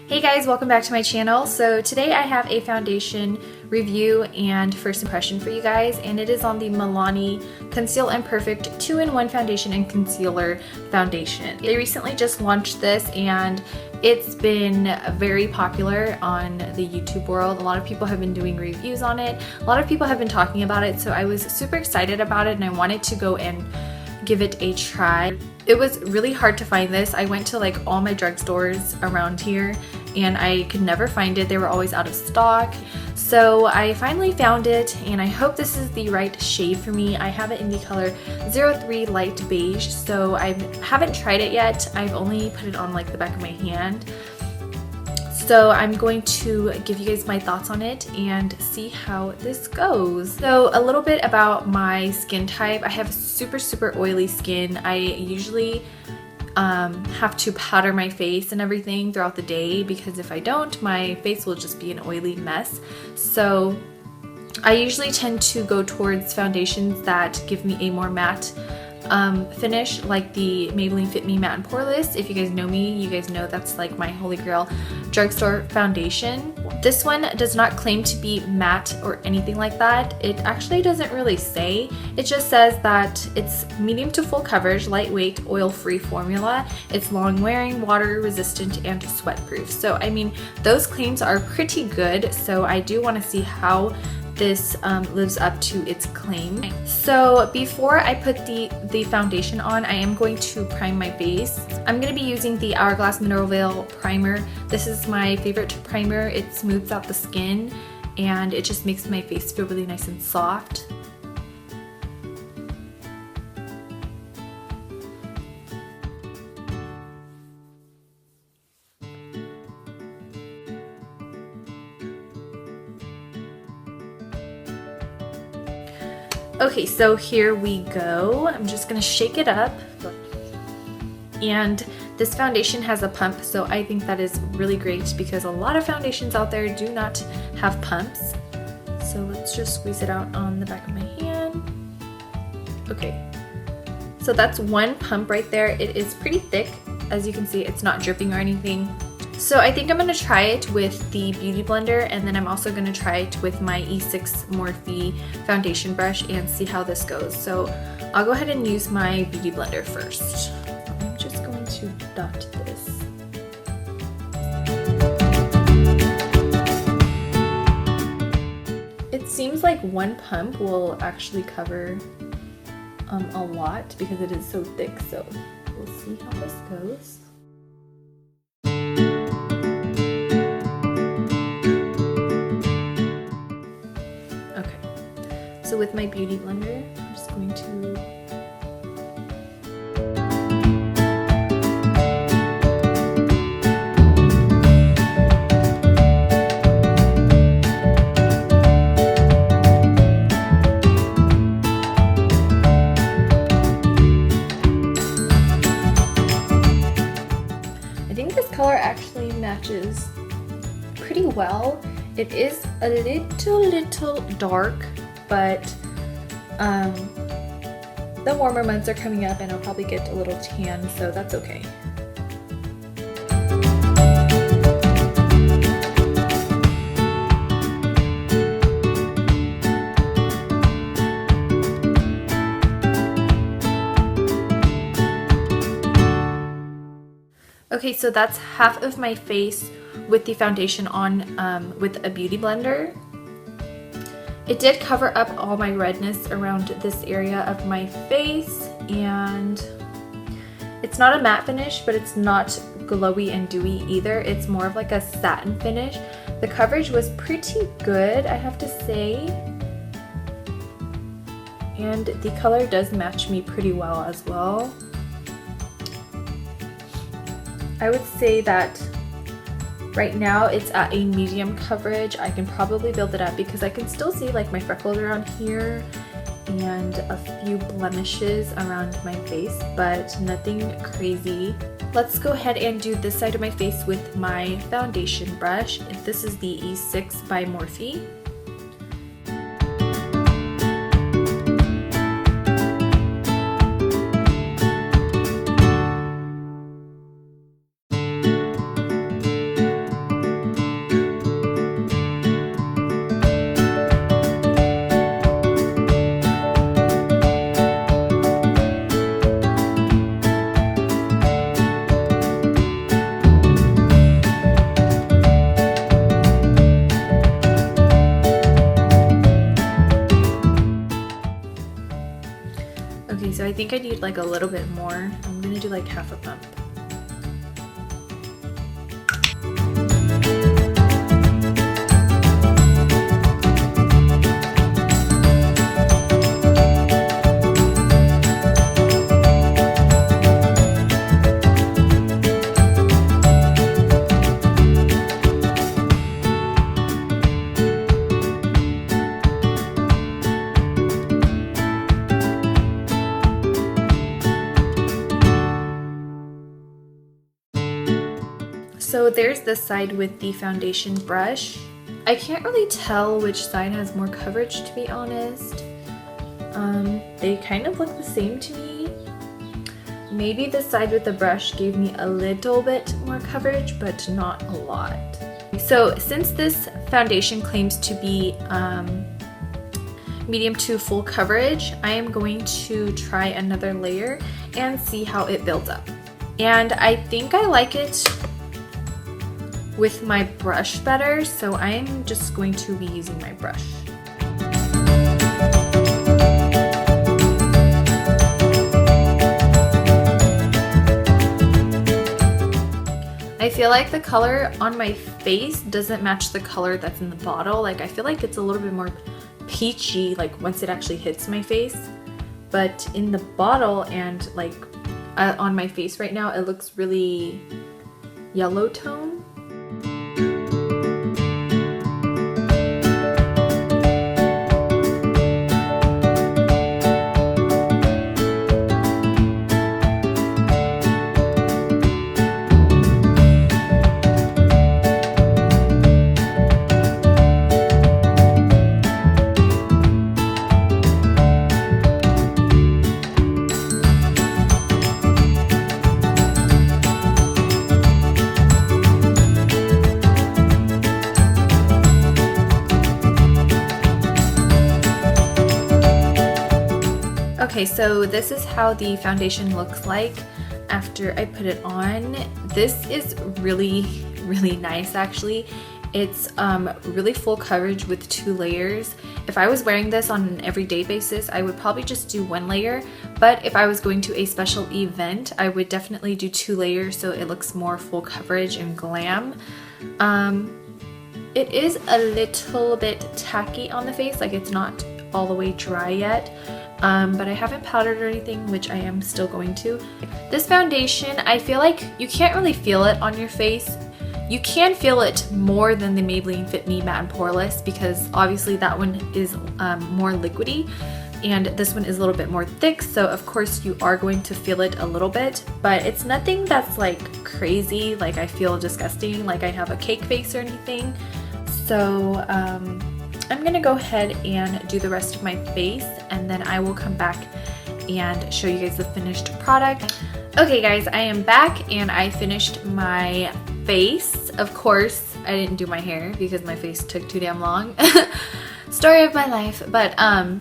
Hey guys, welcome back to my channel. So today I have a foundation review and first impression for you guys, and it is on the Milani Conceal and Perfect 2-in-1 foundation and concealer foundation. They recently just launched this and it's been very popular on the YouTube world. A lot of people have been doing reviews on it. A lot of people have been talking about it, so I was super excited about it and I wanted to go and give it a try. It was really hard to find this. I went to like all my drugstores around here and I could never find it. They were always out of stock. So I finally found it and I hope this is the right shade for me. I have it in the color 03 Light Beige, so I haven't tried it yet. I've only put it on like the back of my hand. So I'm going to give you guys my thoughts on it and see how this goes. So a little bit about my skin type. I have super oily skin. I usually have to powder my face and everything throughout the day because if I don't, my face will just be an oily mess. So I usually tend to go towards foundations that give me a more matte finish, like the Maybelline Fit Me Matte and Poreless. If you guys know me, you guys know that's like my holy grail drugstore foundation. This one does not claim to be matte or anything like that. It actually doesn't really say. It just says that it's medium to full coverage, lightweight, oil-free formula. It's long wearing, water resistant, and sweat proof. So I mean, those claims are pretty good. So I do want to see how this lives up to its claim. So before I put the foundation on, I am going to prime my base. I'm going to be using the Hourglass Mineral Veil Primer. This is my favorite primer. It smooths out the skin and it just makes my face feel really nice and soft. Okay, so here we go. I'm just gonna shake it up. And this foundation has a pump, so I think that is really great because a lot of foundations out there do not have pumps. So let's just squeeze it out on the back of my hand. Okay, so that's one pump right there. It is pretty thick. As you can see, it's not dripping or anything. So I think I'm going to try it with the Beauty Blender, and then I'm also going to try it with my E6 Morphe foundation brush and see how this goes. So I'll go ahead and use my Beauty Blender first. I'm just going to dot this. It seems like one pump will actually cover a lot because it is so thick, so we'll see how this goes. So with my Beauty Blender, I'm just going to I think this color actually matches pretty well. It is a little dark, but the warmer months are coming up and I'll probably get a little tan, so that's okay. Okay, so that's half of my face with the foundation on with a Beauty Blender. It did cover up all my redness around this area of my face, and it's not a matte finish, but it's not glowy and dewy either. It's more of like a satin finish. The coverage was pretty good, I have to say, and the color does match me pretty well as well. I would say that right now it's at a medium coverage. I can probably build it up because I can still see like my freckles around here and a few blemishes around my face, but nothing crazy. Let's go ahead and do this side of my face with my foundation brush. This is the E6 by Morphe. think I need like a little bit more. I'm gonna do like half a pump. So there's this side with the foundation brush. I can't really tell which side has more coverage, to be honest. They kind of look the same to me. Maybe the side with the brush gave me a little bit more coverage, but not a lot. So since this foundation claims to be medium to full coverage, I am going to try another layer and see how it builds up. And I think I like it with my brush better, so I'm just going to be using my brush. I feel like the color on my face doesn't match the color that's in the bottle. Like I feel like it's a little bit more peachy like once it actually hits my face, but in the bottle and like on my face right now, it looks really yellow tone. Okay, so this is how the foundation looks like after I put it on. This is really, really nice actually. It's really full coverage with 2 layers. If I was wearing this on an everyday basis, I would probably just do 1 layer, but if I was going to a special event, I would definitely do 2 layers so it looks more full coverage and glam. It is a little bit tacky on the face, like it's not all the way dry yet. But I haven't powdered or anything, which I am still going to. This foundation, I feel like you can't really feel it on your face. You can feel it more than the Maybelline Fit Me Matte and Poreless because obviously that one is more liquidy and this one is a little bit more thick, so of course you are going to feel it a little bit, but it's nothing that's like crazy, like I feel disgusting, like I have a cake face or anything. So I'm gonna go ahead and do the rest of my face and then I will come back and show you guys the finished product. Okay guys, I am back and I finished my face. Of course, I didn't do my hair because my face took too damn long. Story of my life. But I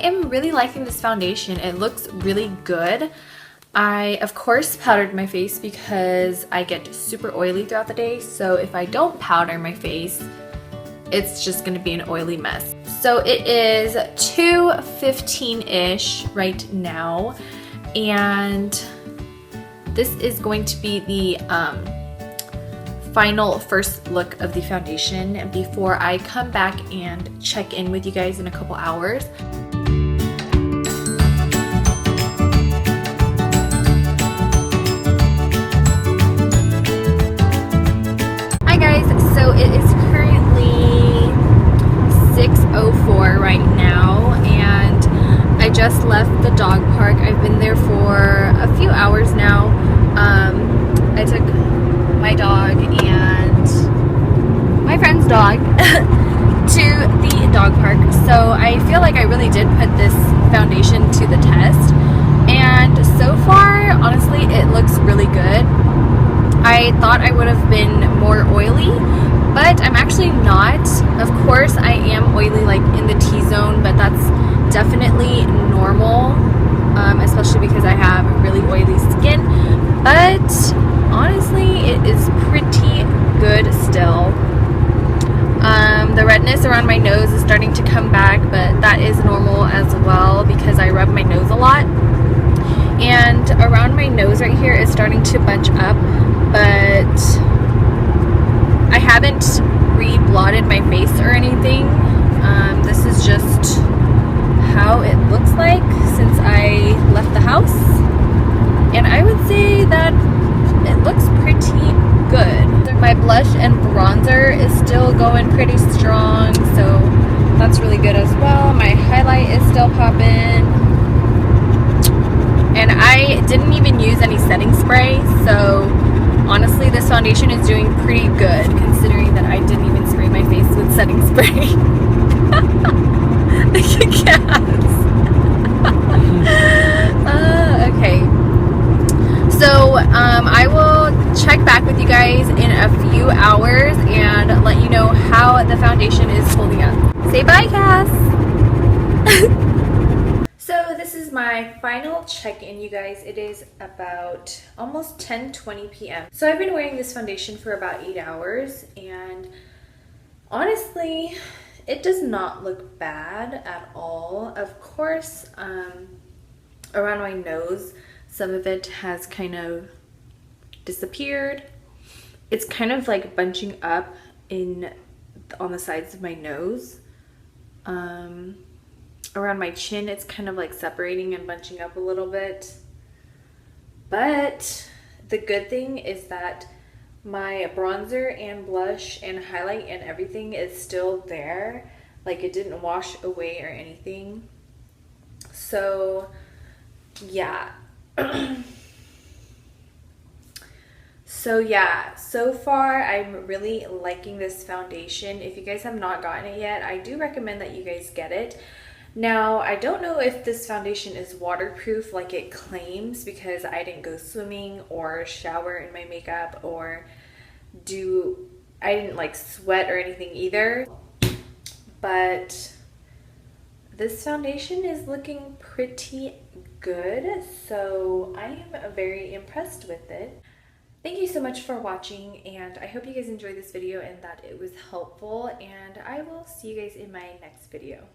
am really liking this foundation. It looks really good. I, of course, powdered my face because I get super oily throughout the day. So if I don't powder my face, it's just gonna be an oily mess. So it is 2:15-ish right now, and this is going to be the final first look of the foundation before I come back and check in with you guys in a couple hours. Hi guys, so it is currently 6:04 right now and I just left the dog park. I've been there for a few hours now. I took my dog and my friend's dog to the dog park. So I feel like I really did put this foundation to the test. And so far, honestly, it looks really good. I thought I would have been more oily, but I'm actually not. Of course, I am oily like in the T-zone, but that's definitely normal, especially because I have really oily skin. But honestly, it is pretty good still. The redness around my nose is starting starting to come back, but that is normal as well because I rub my nose a lot. And around my nose right here is starting to bunch up, but I haven't re-blotted my face or anything. This is just how it looks like since I left the house. And I would say that it looks pretty good. My blush and bronzer is still going pretty strong, so that's really good as well. My highlight is still popping. And I didn't even use any setting spray, so honestly this foundation is doing pretty good considering that I didn't even spray my face with setting spray. Okay. So I will check back with you guys in a few hours and let you know how the foundation is holding up. Say bye, Cass! So this is my final check-in, you guys. It is about almost 10:20 p.m. So I've been wearing this foundation for about 8 hours, and honestly, it does not look bad at all. Of course, around my nose, some of it has kind of disappeared. It's kind of like bunching up on the sides of my nose. Around my chin, it's kind of like separating and bunching up a little bit. But the good thing is that my bronzer and blush and highlight and everything is still there. Like, it didn't wash away or anything. So yeah. So far I'm really liking this foundation. If you guys have not gotten it yet, I do recommend that you guys get it. Now, I don't know if this foundation is waterproof like it claims because I didn't go swimming or shower in my makeup or I didn't like sweat or anything either. But this foundation is looking pretty good, so I am very impressed with it. Thank you so much for watching, and I hope you guys enjoyed this video and that it was helpful, and I will see you guys in my next video.